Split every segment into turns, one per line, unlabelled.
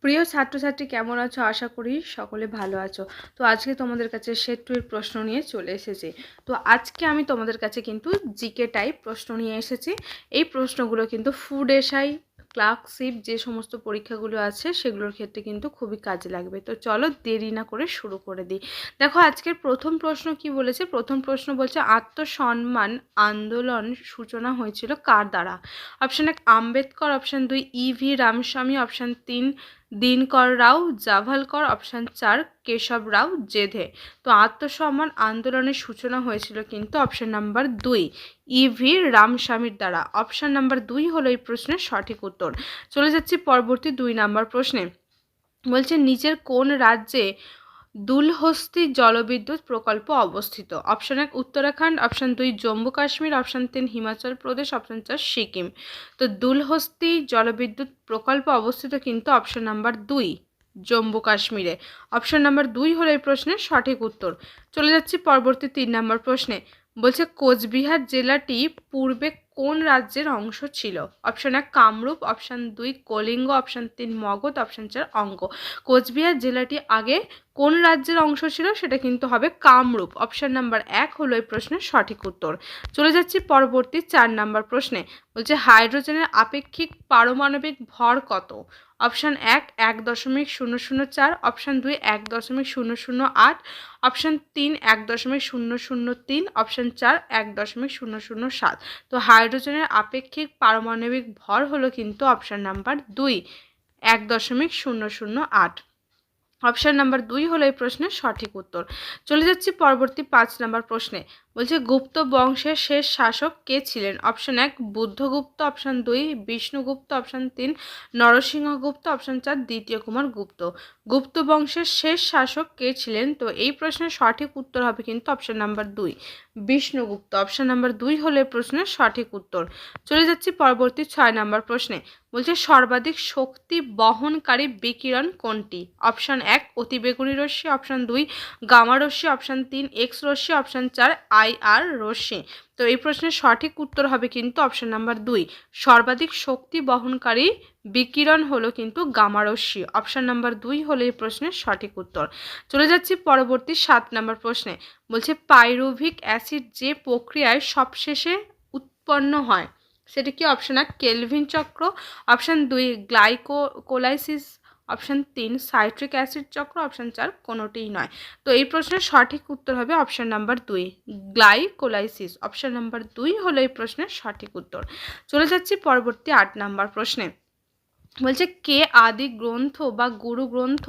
প্রিয় ছাত্রছাত্রী কেমন আছো? আশা করি সকলে ভালো আছো। তো আজকে তোমাদের কাছে সেট 2 এর প্রশ্ন নিয়ে চলে এসেছি। তো আজকে আমি তোমাদের কাছে কিন্তু জিকে টাইপ প্রশ্ন নিয়ে এসেছি। এই প্রশ্নগুলো কিন্তু ফুড এসআই ক্লার্কশিপ যে সমস্ত পরীক্ষাগুলো আছে সেগুলোর ক্ষেত্রে কিন্তু খুবই কাজে লাগবে। তো চলো দেরি না করে শুরু করে দিই। দেখো আজকের প্রথম প্রশ্ন কি বলেছে? প্রথম প্রশ্ন বলছে আত্মসম্মান আন্দোলন সূচনা হয়েছিল কার দ্বারা? Option 1 Ambedkar, option 2 EV Ramaswamy, option 3 Dinkar রাও জাভালকর, অপশান 4 কেশব রাও জেধে। তো আত্মসম্মান আন্দোলনের সূচনা হয়েছিল কিন্তু অপশান নাম্বার 2 ইভি রামস্বামীর দ্বারা। অপশান নাম্বার 2 হলো এই প্রশ্নের সঠিক উত্তর। চলে যাচ্ছি পরবর্তী 2 নাম্বার প্রশ্নে। বলছে নিচের কোন রাজ্যে দুলহস্তি জলবিদ্যুৎ প্রকল্প অবস্থিত? Option 1 Uttarakhand, option 2 Jammu Kashmir, option 3 Himachal Pradesh, option 4 Sikkim. তো দুলহস্তি জলবিদ্যুৎ প্রকল্প অবস্থিত কিন্তু অপশন নাম্বার 2 জম্মু কাশ্মীরে। অপশন নাম্বার 2 হলো এই প্রশ্নের সঠিক উত্তর। চলে যাচ্ছি পরবর্তী 3 নম্বর প্রশ্নে। বলছে কোচবিহার জেলাটি পূর্বে কোন রাজ্যের অংশ ছিল? Option 1 Kamrup, option 2 Kalinga, option 3 Magadh, option 4 Anga. Cooch Behar জেলাটি আগে কোন রাজ্যের অংশ ছিল? সেটা কিন্তু হবে কামরূপ। অপশন নাম্বার 1 হলো এই প্রশ্নের সঠিক উত্তর। চলে যাচ্ছি পরবর্তী 4 নাম্বার প্রশ্নে। বলছে হাইড্রোজেনের আপেক্ষিক পারমাণবিক ভর কত? Option 1 1.004, option 2 1.008, option 3 1.003, option 4 1.007। তো হাইড্রোজেনের আপেক্ষিক পারমাণবিক ভর হলো কিন্তু অপশন নাম্বার 2 1.008। অপশান নাম্বার 2 হলো এই প্রশ্নের সঠিক উত্তর। চলে যাচ্ছি পরবর্তী 5 নাম্বার প্রশ্নে। বলছে গুপ্ত বংশের শেষ শাসক কে ছিলেন? Option 1 Budhagupta, option 2 Vishnugupta, option 3 Narasimhagupta, option 4 দ্বিতীয় কুমার গুপ্ত। গুপ্ত বংশের শেষ শাসক কে ছিলেন? তো এই প্রশ্নের সঠিক উত্তর হবে কিন্তু option number 2 Vishnugupta. Option number 2 হলো এই প্রশ্নের সঠিক উত্তর। চলে যাচ্ছি পরবর্তী 6 নাম্বার প্রশ্নে। বলছে সর্বাধিক শক্তি বহনকারী বিকিরণ কোনটি? অপশন 1 অতিবেগুনি রশ্মি, অপশন 2 গামা রশ্মি, অপশন 3 এক্স রশ্মি, অপশন 4 আইআর রশ্মি। তো এই প্রশ্নের সঠিক উত্তর হবে কিন্তু অপশন নাম্বার 2 সর্বাধিক শক্তি বহনকারী বিকিরণ হলো কিন্তু গামা রশ্মি। অপশন নাম্বার 2 হলো এই প্রশ্নের সঠিক উত্তর। চলে যাচ্ছি পরবর্তী 7 নম্বর প্রশ্নে। বলছে পাইরুভিক অ্যাসিড যে প্রক্রিয়ায় সবশেষে উৎপন্ন হয় সেটি কি? অপশন 1 কেলভিন চক্র, option 2 glycolysis, option 3 citric acid চক্র, অপশন 4 কোনোটিই নয়। তো এই প্রশ্নের সঠিক উত্তর হবে option number 2 glycolysis. Option number 2 হলো এই প্রশ্নের সঠিক উত্তর। চলে যাচ্ছি পরবর্তী 8 নাম্বার প্রশ্নে। বলছে কে আদি গ্রন্থ বা গুরু গ্রন্থ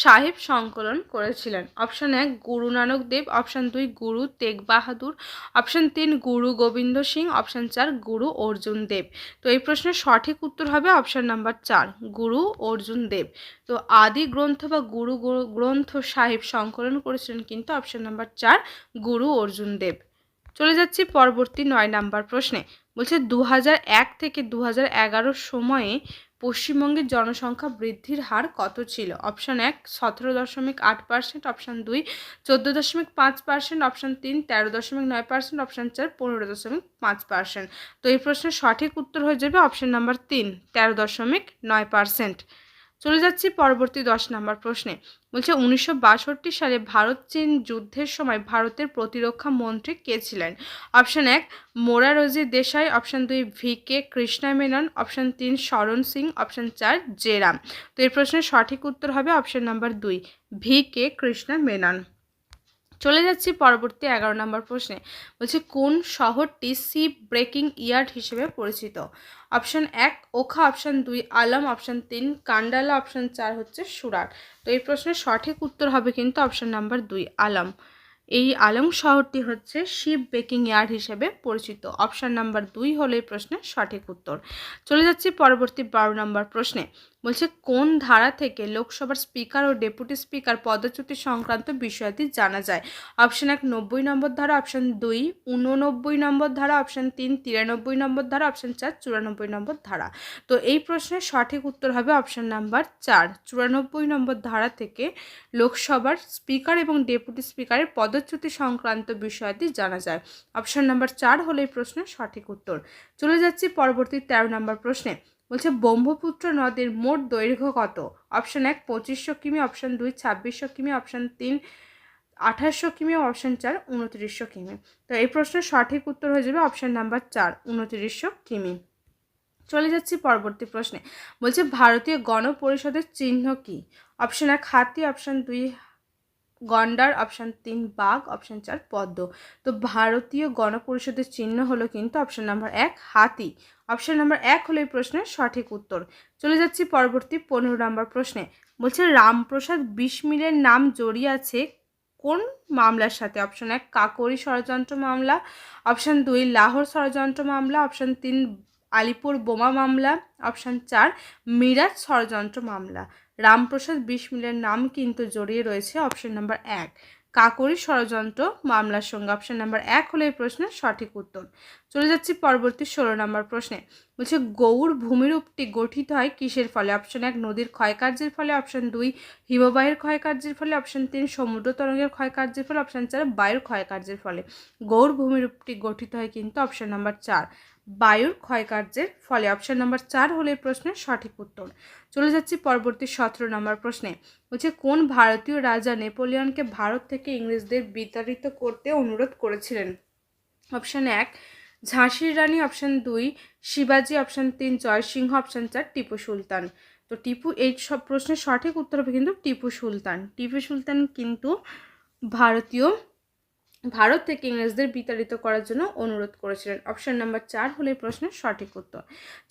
সাহিব সংকলন করেছিলেন? অপশন 1 গুরু নানক দেব, অপশন 2 গুরু তেগ বাহাদুর, অপশন 3 গুরু গোবিন্দ সিং, অপশন 4 গুরু অর্জুন দেব। তো এই প্রশ্নের সঠিক উত্তর হবে অপশন নাম্বার 4 গুরু অর্জুন দেব। তো আদি গ্রন্থ বা গুরু গ্রন্থ সাহিব সংকলন করেছিলেন কিন্তু অপশন নাম্বার 4 গুরু অর্জুন দেব। চলে যাচ্ছি পরবর্তী 9 নাম্বার প্রশ্নে। বলছে 2001 থেকে 2011 সময়ে পশ্চিমবঙ্গের জনসংখ্যা বৃদ্ধির হার কত ছিল? Option 1 17.8%, option 2 14.5%, option 3 13.9%, option 4 15.5%। তো এই প্রশ্নের সঠিক উত্তর হয়ে যাবে অপশন নাম্বার 3 13.9%। চলে যাচ্ছি পরবর্তী 10 নম্বর প্রশ্নে। বলছে 1962 সালে ভারত চীন যুদ্ধের সময় ভারতের প্রতিরক্ষা মন্ত্রী কে ছিলেন? Option 1 Morarji Desai, option 2 VK Krishna Menon, option 3 শরণ সিং, অপশন 4 জেরাম। তো এই প্রশ্নের সঠিক উত্তর হবে option number 2 VK Krishna Menon. চলে যাচ্ছি পরবর্তী 11 নম্বর প্রশ্নে। বলছে কোন শহরটি শিপ ব্রেকিং ইয়ার্ড হিসেবে পরিচিত? Option 1 Okha, option 2 Alam, option 3 Kandla, option 4 হচ্ছে সুরাট। তো এই প্রশ্নের সঠিক উত্তর হবে কিন্তু অপশন নাম্বার 2 আলম। এই আলম শহরটি হচ্ছে শিপ ব্রেকিং ইয়ার্ড হিসেবে পরিচিত। অপশন নাম্বার 2 হলো এই প্রশ্নের সঠিক উত্তর। চলে যাচ্ছি পরবর্তী 12 নম্বর প্রশ্নে। বলছে কোন ধারা থেকে লোকসভার স্পিকার ও ডেপুটি স্পিকার পদচ্যুতি সংক্রান্ত বিষয়াদি জানা যায়? অপশন 1 90 নম্বর ধারা, অপশন 2 89 নম্বর ধারা, অপশন 3 93 নম্বর ধারা, অপশন 4 94 নম্বর ধারা। তো এই প্রশ্নের সঠিক উত্তর হবে অপশন নাম্বার 4 94 নম্বর ধারা থেকে লোকসভার স্পিকার এবং ডেপুটি স্পিকারের পদচ্যুতি সংক্রান্ত বিষয়াদি জানা যায়। অপশন নাম্বার 4 হলো এই প্রশ্নের সঠিক উত্তর। চলে যাচ্ছি পরবর্তী 13 নম্বর প্রশ্নে। বলছে ব্রহ্মপুত্র নদের মোট দৈর্ঘ্য কত? অপশন 1 2500 কিমি, অপশন 2 2600 কিমি, অপশন 3 2800 কিমি, অপশন 4 2900 কিমি। তো এই প্রশ্নের সঠিক উত্তর হয়ে যাবে অপশন নাম্বার 4 2900 কিমি। চলে যাচ্ছি পরবর্তী প্রশ্নে। বলছে ভারতীয় গণপরিষদের চিহ্ন কি? অপশন 1 হাতি, অপশন 2 গন্ডার, অপশন 3 বাঘ, অপশন 4 পদ্ম। তো ভারতীয় গণপরিষদের চিহ্ন হলো কিন্তু অপশন নাম্বার 1 হাতি। অপশন নাম্বার 1 হলো এই প্রশ্নের সঠিক উত্তর। চলে যাচ্ছি পরবর্তী 15 নম্বর প্রশ্নে। বলছে রামপ্রসাদ বিসমিলের নাম জড়িয়ে আছে কোন মামলার সাথে? অপশন 1 কাকোরি ষড়যন্ত্র মামলা, অপশন 2 লাহোর ষড়যন্ত্র মামলা, অপশন 3 আলিপুর বোমা মামলা, অপশন 4 মিরাট ষড়যন্ত্র মামলা। রামপ্রসাদ বিসমিলের নাম কিন্তু জড়িয়ে রয়েছে অপশন নাম্বার 1 কাকোরি ষড়যন্ত্র মামলার সঙ্গে। অপশন নাম্বার 1 হলো এই প্রশ্নের সঠিক উত্তর। চলে যাচ্ছি পরবর্তী 16 নম্বর প্রশ্নে। বলছে গৌড় ভূমিরূপটি গঠিত হয় কিসের ফলে? অপশন 1 নদীর ক্ষয়কার্যের ফলে, অপশন 2 হিমবাহের ক্ষয়কার্যের ফলে, অপশন 3 সমুদ্র তরঙ্গের ক্ষয়কার্যের ফলে, অপশন 4 বায়ুর ক্ষয়কার্যের ফলে। গৌড় ভূমিরূপটি গঠিত হয় কিন্তু অপশন নাম্বার 4 বায়ুর ক্ষয়কার্যের ফলে। অপশন নাম্বার 4 হলো এই প্রশ্নের সঠিক উত্তর। চলে যাচ্ছি পরবর্তী 17 নম্বর প্রশ্নে। বলছে কোন ভারতীয় রাজা নেপোলিয়নকে ভারত থেকে ইংরেজদের বিতাড়িত করতে অনুরোধ করেছিলেন? অপশন 1 ঝাঁসির রানী, অপশন 2 শিবাজি, অপশন 3 জয়সিংহ, অপশন 4 টিপু সুলতান। তো এই সব প্রশ্নের সঠিক উত্তর হবে কিন্তু টিপু সুলতান। টিপু সুলতান কিন্তু ভারত থেকে ইংরেজদের বিতাড়িত করার জন্য অনুরোধ করেছিলেন। অপশন নাম্বার 4 হলো এই প্রশ্নের সঠিক উত্তর।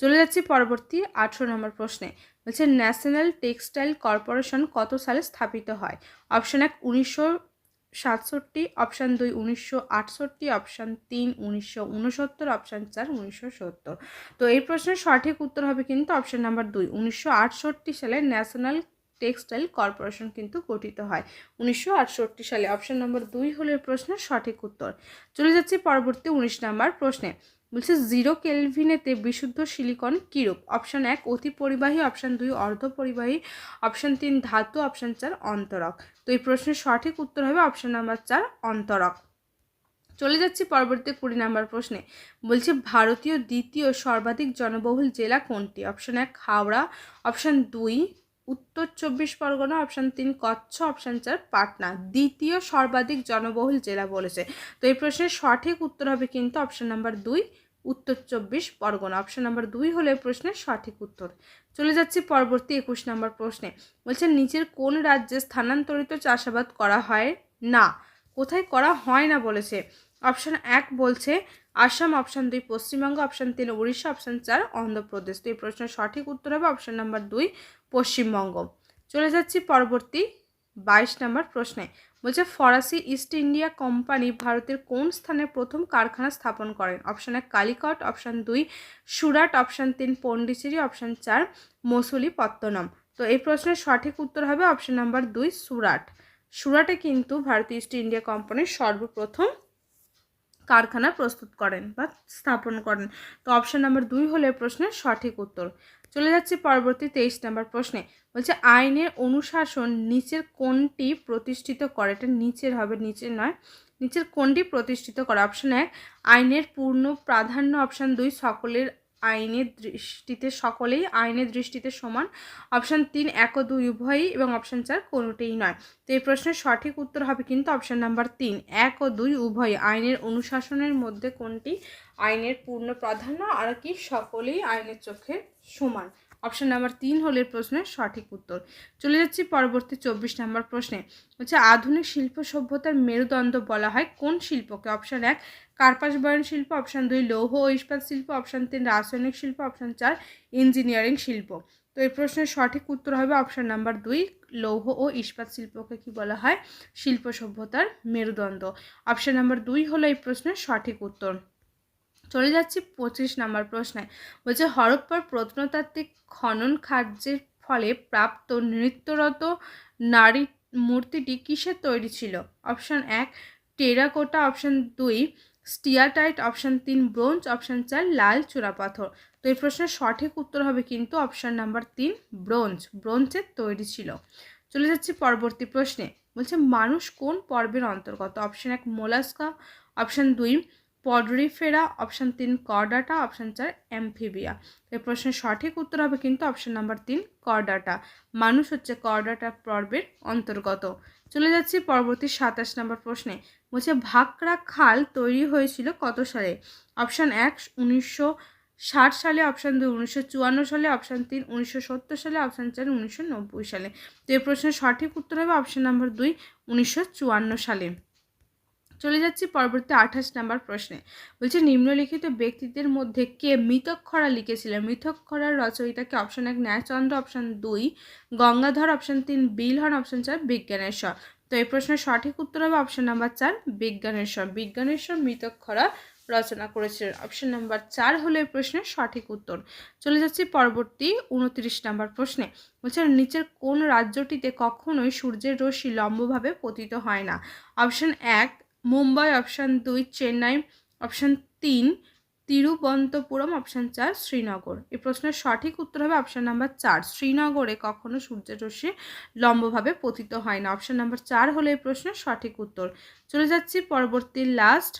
চলে যাচ্ছি পরবর্তী 18 নম্বর প্রশ্নে। বলছে ন্যাশনাল টেক্সটাইল কর্পোরেশন কত সালে স্থাপিত হয়? Option 1 1967, option 2 1968, option 3 1969, option 4 1970। তো এই প্রশ্নের সঠিক উত্তর হবে কিন্তু অপশন নাম্বার 2 1968 সালে ন্যাশনাল টেক্সটাইল কর্পোরেশন কিন্তু গঠিত হয় 1968 সালে। অপশন নম্বর 2 হলো এই প্রশ্নের সঠিক উত্তর। চলে যাচ্ছি পরবর্তী 19 নম্বর প্রশ্নে। বলছে 0 কেলভিনেতে বিশুদ্ধ সিলিকন কিরূপ? অপশন 1 অতি পরিবাহী, অপশন 2 অর্ধ পরিবাহী, অপশন 3 ধাতু, অপশন 4 অন্তরক। তো এই প্রশ্নের সঠিক উত্তর হবে অপশন নাম্বার 4 অন্তরক। চলে যাচ্ছি পরবর্তী 20 নম্বর প্রশ্নে। বলছে ভারতীয় দ্বিতীয় সর্বাধিক জনবহুল জেলা কোনটি? অপশন 1 হাওড়া, অপশন 2 উত্তর 24 পরগনা, অপশন 3 কচ্ছ, অপশন 4 পাটনা। দ্বিতীয় সর্বাধিক জনবহুল জেলা বলেছে। তো এই প্রশ্নের সঠিক উত্তর হবে কিন্তু অপশন নাম্বার 2 উত্তর 24 পরগনা। অপশন নাম্বার 2 হলো এই প্রশ্নের সঠিক উত্তর। চলে যাচ্ছি পরবর্তী 21 নম্বর প্রশ্নে। বলছে নিচের কোন রাজ্যে স্থানান্তরিত চাষাবাদ করা হয় না? কোথায় করা হয় না বলেছে। অপশন 1 বলছে Assam, option 2 Paschimbanga, option 3 Orissa, option 4 Andhra Pradesh. তো এই প্রশ্নের সঠিক উত্তর হবে অপশন নাম্বার 2 পশ্চিমবঙ্গ। চলে যাচ্ছি পরবর্তী 22 নম্বর প্রশ্নে। বলছে ফরাসি ইস্ট ইন্ডিয়া কোম্পানি ভারতের কোন স্থানে প্রথম কারখানা স্থাপন করেন? Option 1 Calicut, option 2 Surat, option 3 Pondicherry, option 4 মসুলিপত্তনম। তো এই প্রশ্নের সঠিক উত্তর হবে অপশন নাম্বার 2 সুরাট। সুরাটে কিন্তু ভারতীয় ইস্ট ইন্ডিয়া কোম্পানির সর্বপ্রথম কারখানা প্রস্তুত করেন বা স্থাপন করেন। তো অপশন নাম্বার 2 হলো প্রশ্নের সঠিক উত্তর। চলে যাচ্ছি পরবর্তী 23 নম্বর প্রশ্নে। বলছে আইনের অনুশাসন নিচের কোনটি প্রতিষ্ঠিত করে? এটা নিচের হবে, নিচের নয়। নিচের কোনটি প্রতিষ্ঠিত করে? অপশন 1 আইনের পূর্ণ প্রাধান্য, অপশন 2 সকলেই আইনের দৃষ্টিতে সমান, অপশন 3 1 ও 2 উভয়ই, এবং অপশন 4 কোনোটিই নয়। তো এই প্রশ্নের সঠিক উত্তর হবে কিন্তু অপশন নাম্বার 3 1 ও 2 উভয়ই। আইনের অনুশাসনের মধ্যে কোনটি আইনের পূর্ণ প্রাধান্য আর কি সকলেই আইনের চোখে সমান। অপশন নাম্বার 3 হলো এই প্রশ্নের সঠিক উত্তর। চলে যাচ্ছি পরবর্তী 24 নম্বর প্রশ্নে। হচ্ছে আধুনিক শিল্প সভ্যতার মেরুদণ্ড বলা হয় কোন শিল্পকে? অপশন 1 কার্পাস বয়ন শিল্প, অপশন 2 লৌহ ও ইস্পাত শিল্প, অপশন 3 রাসায়নিক শিল্প, অপশন 4 ইঞ্জিনিয়ারিং শিল্প। তো এই প্রশ্নের সঠিক উত্তর হবে অপশন নাম্বার 2 লৌহ ও ইস্পাত শিল্পকে কি বলা হয়? শিল্প সভ্যতার মেরুদণ্ড। অপশন নাম্বার 2 হলো এই প্রশ্নের সঠিক উত্তর। চলে যাচ্ছি 25 নম্বর প্রশ্নে। বলছে হরপ্পার প্রত্নতাত্ত্বিক খনন কার্যের ফলে প্রাপ্ত নৃত্যরত নারী মূর্তিটি কিসের তৈরি ছিল? Option 1 terracotta, option 2 steatite, option 3 bronze, option 4 লাল চুনাপাথর। তো এই প্রশ্নের সঠিক উত্তর হবে কিন্তু অপশন নাম্বার 3 ব্রোঞ্জের তৈরি ছিল। চলে যাচ্ছি পরবর্তী প্রশ্নে। বলছে মানুষ কোন পর্বের অন্তর্গত? Option 1 Mollusca, option 2 Porifera, option 3 Chordata, option 4 Amphibia. এই প্রশ্নের সঠিক উত্তর হবে কিন্তু অপশান নাম্বার 3 কর্ডাটা। মানুষ হচ্ছে কর্ডাটা পর্বের অন্তর্গত। চলে যাচ্ছি পরবর্তী 27 নম্বর প্রশ্নে। বলছে ভাকরা খাল তৈরি হয়েছিল কত সালে? অপশান 1 1960 সালে, অপশান 2 1954 সালে, অপশান 3 1970 সালে, অপশান 4 1990 সালে। তো এই প্রশ্নের সঠিক উত্তর হবে অপশান নাম্বার 2 1954 সালে। চলে যাচ্ছি পরবর্তী 28 নম্বর প্রশ্নে। বলছে নিম্নলিখিত ব্যক্তিদের মধ্যে কে মিতক্ষরা লিখেছিলেন? মিতক্ষরার রচয়িতাকে? Option 1 Nyayachandra, option 2 Gangadhar, option 3 Bilhana, option 4 Vijnaneshwara. তো এই প্রশ্নের সঠিক উত্তর হবে অপশান নাম্বার 4 বিজ্ঞানেশ্বর। বিজ্ঞানেশ্বর মিতক্ষরা রচনা করেছিলেন। অপশান নাম্বার 4 হলো এই প্রশ্নের সঠিক উত্তর। চলে যাচ্ছি পরবর্তী 29 নম্বর প্রশ্নে। বলছে নিচের কোন রাজ্যটিতে কখনোই সূর্যের রশ্মি লম্বভাবে পতিত হয় না? Option 1 Mumbai, option 2 Chennai, option 3 Thiruvananthapuram, option 4 Srinagar. এই প্রশ্নের সঠিক উত্তর হবে অপশান নাম্বার 4 শ্রীনগরে কখনো সূর্যের রশ্মি লম্বভাবে পতিত হয় না। অপশান নাম্বার 4 হলো এই প্রশ্নের সঠিক উত্তর। চলে যাচ্ছি পরবর্তী লাস্ট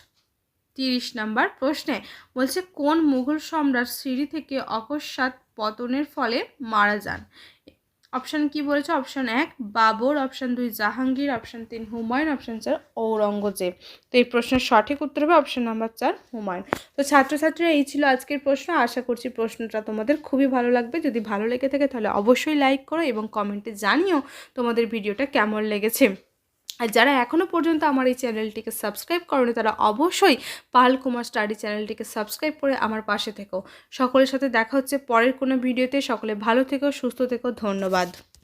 30 নম্বর প্রশ্নে। বলছে কোন মুঘল সম্রাট সিঁড়ি থেকে অকস্মাৎ পতনের ফলে মারা যান? অপশান কি বলেছে? Option 1 Babur, option 2 Jahangir, option 3 Humayun, option 4 Aurangzeb. তো এই প্রশ্নের সঠিক উত্তর হবে অপশান নাম্বার 4 হুমায়ুন। তো ছাত্রছাত্রীরা এই ছিল আজকের প্রশ্ন। আশা করছি প্রশ্নটা তোমাদের খুবই ভালো লাগবে। যদি ভালো লেগে থাকে তাহলে অবশ্যই লাইক করো এবং কমেন্টে জানিও তোমাদের ভিডিওটা কেমন লেগেছে। আর যারা এখনও পর্যন্ত আমার এই চ্যানেলটিকে সাবস্ক্রাইব করোনি তারা অবশ্যই পাল কুমার স্টাডি চ্যানেলটিকে সাবস্ক্রাইব করে আমার পাশে থেকো। সকলের সাথে দেখা হচ্ছে পরের কোনো ভিডিওতে। সকলে ভালো থেকো, সুস্থ থেকো। ধন্যবাদ।